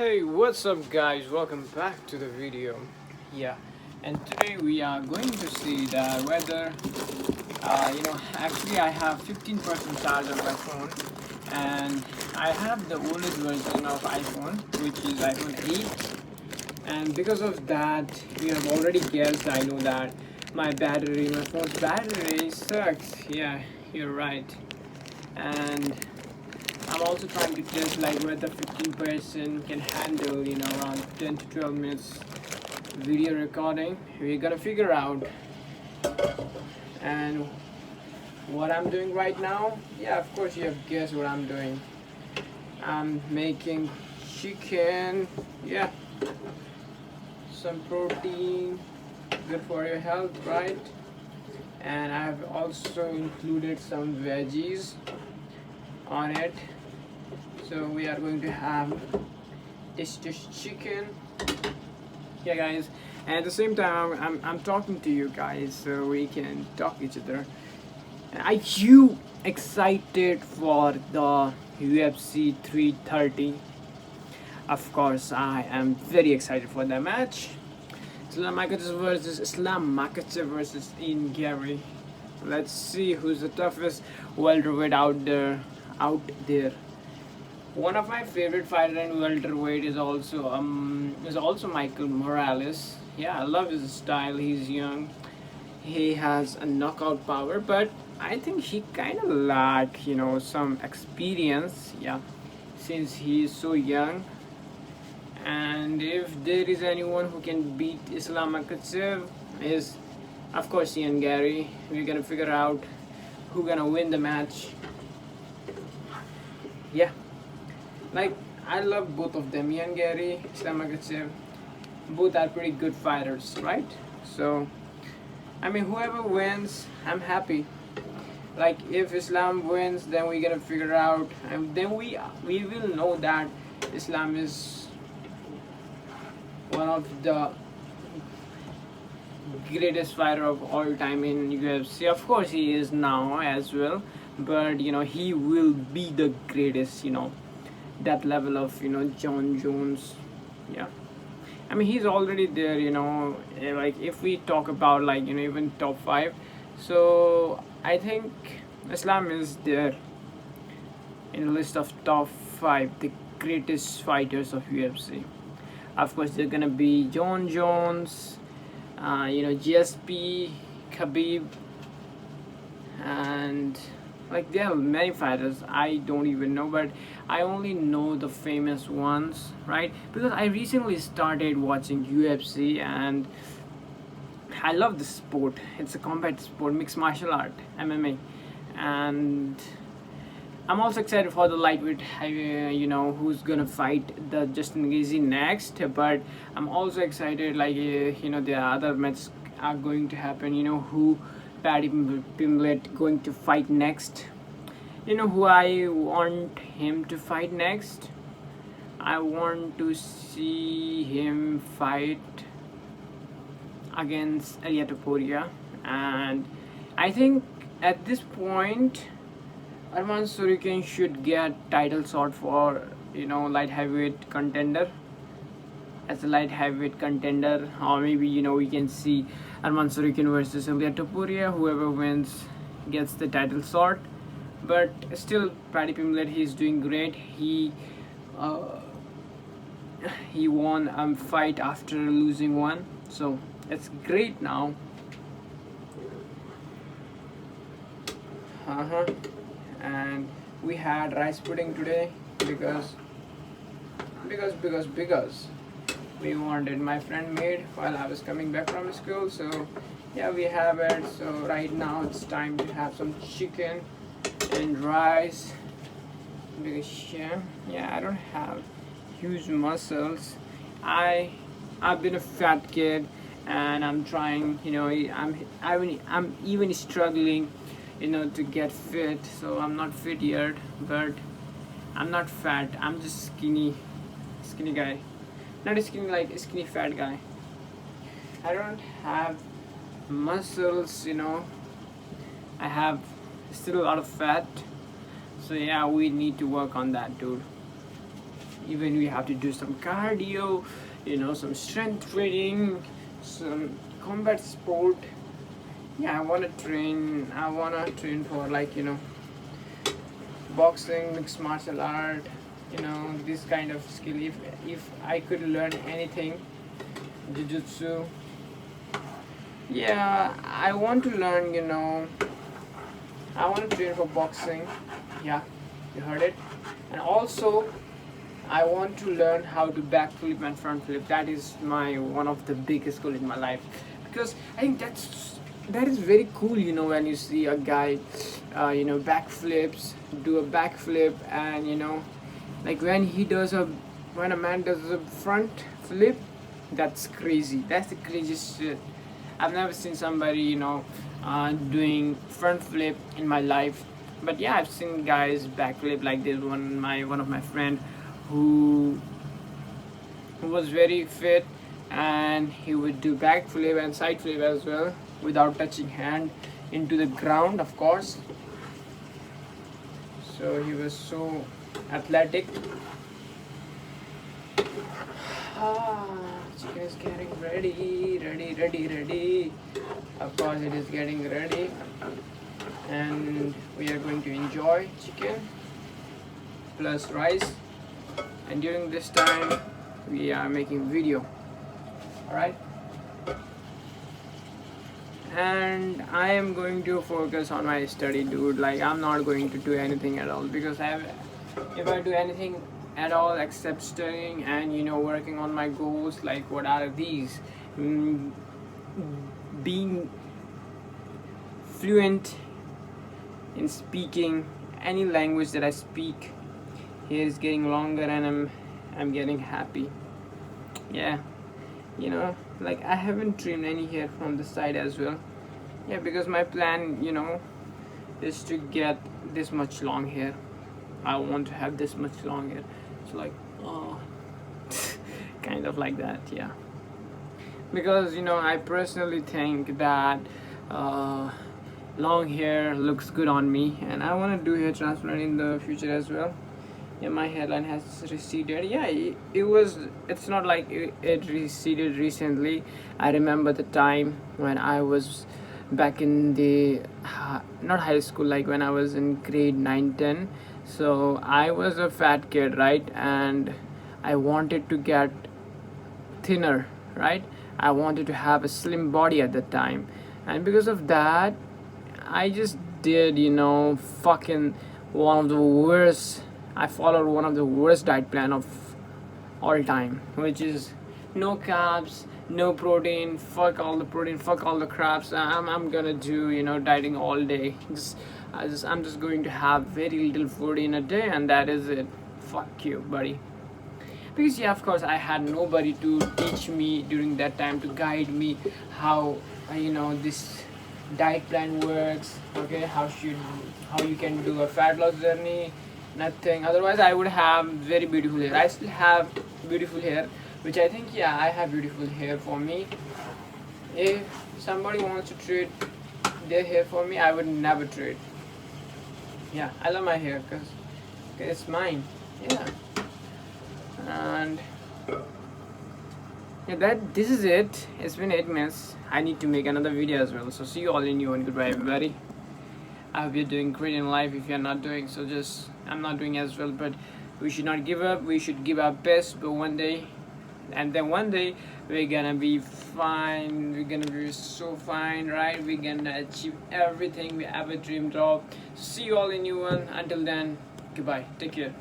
Hey, what's up guys, welcome back to the video. Yeah, and today we are going to see the weather. Actually I have 15% charge on my phone, and I have the oldest version of iPhone, which is iPhone 8. And because of that, you have already guessed, I know that my phone's battery sucks. Yeah, you're right. And I'm also trying to test like whether 15% can handle around 10 to 12 minutes video recording. We're gonna figure out. And what I'm doing right now, yeah, of course you have guessed what I'm doing. I'm making chicken. Yeah, some protein, good for your health, right? And I've also included some veggies on it. So we are going to have this chicken. Yeah guys, and at the same time I'm talking to you guys so we can talk each other. Are you excited for the UFC 330? Of course I am very excited for that match. Islam Makhachev versus Ian Gary. Let's see who's the toughest welterweight out there. One of my favorite fighter in welterweight is also Michael Morales. Yeah, I love his style. He's young. He has a knockout power, but I think he kind of lack some experience. Yeah, since he is so young. And if there is anyone who can beat Islam Makhachev, is of course Ian Gary. We're gonna figure out who gonna win the match. Yeah. Like, I love both of them, Ian Gary, Islam Makhachev. Both are pretty good fighters, right? So, I mean, whoever wins, I'm happy. Like, if Islam wins, then we're gonna figure out, and then we will know that Islam is one of the greatest fighter of all time in UFC. Of course, he is now as well, but he will be the greatest. That level of John Jones. Yeah, I mean he's already there. Like if we talk about like even top 5, so I think Islam is there in the list of top 5 the greatest fighters of UFC. Of course they're gonna be John Jones, GSP, Khabib, and like there are many fighters I don't even know, but I only know the famous ones, right? Because I recently started watching UFC and I love this sport. It's a combat sport, mixed martial art, MMA. And I'm also excited for the lightweight, who's gonna fight the Justin Gaethje next. But I'm also excited, like the other matches are going to happen. Who Paddy Pimblett going to fight next. Who I want him to fight next? I want to see him fight against Ilia Topuria, and I think at this point Arman Surikin should get title shot for light heavyweight contender, as a light heavyweight contender, or maybe we can see Arman Surikin versus Ilia Topuria. Whoever wins gets the title shot. But still, Paddy Pimblett, he's doing great. He won a fight after losing one, so it's great now. And we had rice pudding today because we wanted, my friend made while I was coming back from school. So yeah, we have it. So right now it's time to have some chicken and rice, because yeah, I don't have huge muscles. I've been a fat kid, and I'm trying, I'm even struggling to get fit. So I'm not fit yet, but I'm not fat, I'm just skinny guy. Not a skinny, like a skinny fat guy. I don't have muscles, I have still a lot of fat. So yeah, we need to work on that, dude. even we have to do some cardio, you know, some strength training, some combat sport. Yeah, I want to train for, like, you know, boxing, mixed martial art, you know, this kind of skill. If I could learn anything, jiu-jitsu. Yeah, I want to learn, you know, I want to train for boxing. Yeah, you heard it. And also I want to learn how to backflip and front flip. That is my one of the biggest goal in my life, because I think that is very cool, you know, when you see a guy you know, backflips, do a backflip, and you know, like when a man does a front flip, that's crazy. That's the craziest shit. I've never seen somebody, you know, doing front flip in my life. But yeah, I've seen guys backflip like this. One of my friend who was very fit, and he would do backflip and side flip as well without touching hand into the ground, of course. So he was so athletic. Chicken is getting ready. Of course it is getting ready, and we are going to enjoy chicken plus rice, and during this time we are making video. Alright, and I am going to focus on my study, dude. Like, I'm not going to do anything at all, because if I do anything at all except studying and, you know, working on my goals, like what are these, being fluent in speaking any language that I speak. Here is getting longer, and I'm getting happy. Yeah, you know, like I haven't trimmed any hair from the side as well. Yeah, because my plan, you know, is to get this much long hair. I want to have this much long hair. It's like, oh, kind of like that. Yeah, because, you know, I personally think that long hair looks good on me, and I want to do hair transplant in the future as well. Yeah, my hairline has receded. Yeah, it's not like it receded recently. I remember the time when I was back in the not high school, like when I was in grade 9, 10. So I was a fat kid, right? And I wanted to get thinner, right? I wanted to have a slim body at the time, and because of that, I just did, you know, fucking one of the worst. I followed one of the worst diet plan of all time, which is no carbs, no protein, fuck all the protein, fuck all the carbs. I'm gonna do, you know, dieting all day. I'm just going to have very little food in a day, and that is it. Fuck you, buddy. Because yeah, of course, I had nobody to teach me during that time, to guide me how you know, this diet plan works. Okay, how you can do a fat loss journey. Nothing. Otherwise, I would have very beautiful hair. I still have beautiful hair, which I think, yeah, I have beautiful hair for me. If somebody wants to trade their hair for me, I would never trade. Yeah, I love my hair because it's mine. Yeah, and yeah, this is it. It's been 8 minutes. I need to make another video as well. So see you all in new one. Goodbye, everybody. I hope you're doing great in life. If you're not doing so, I'm not doing as well, but we should not give up. We should give our best, but one day we're gonna be fine. We're gonna be so fine, right? We're gonna achieve everything we ever dreamed of. See you all in new one. Until then, goodbye. Take care.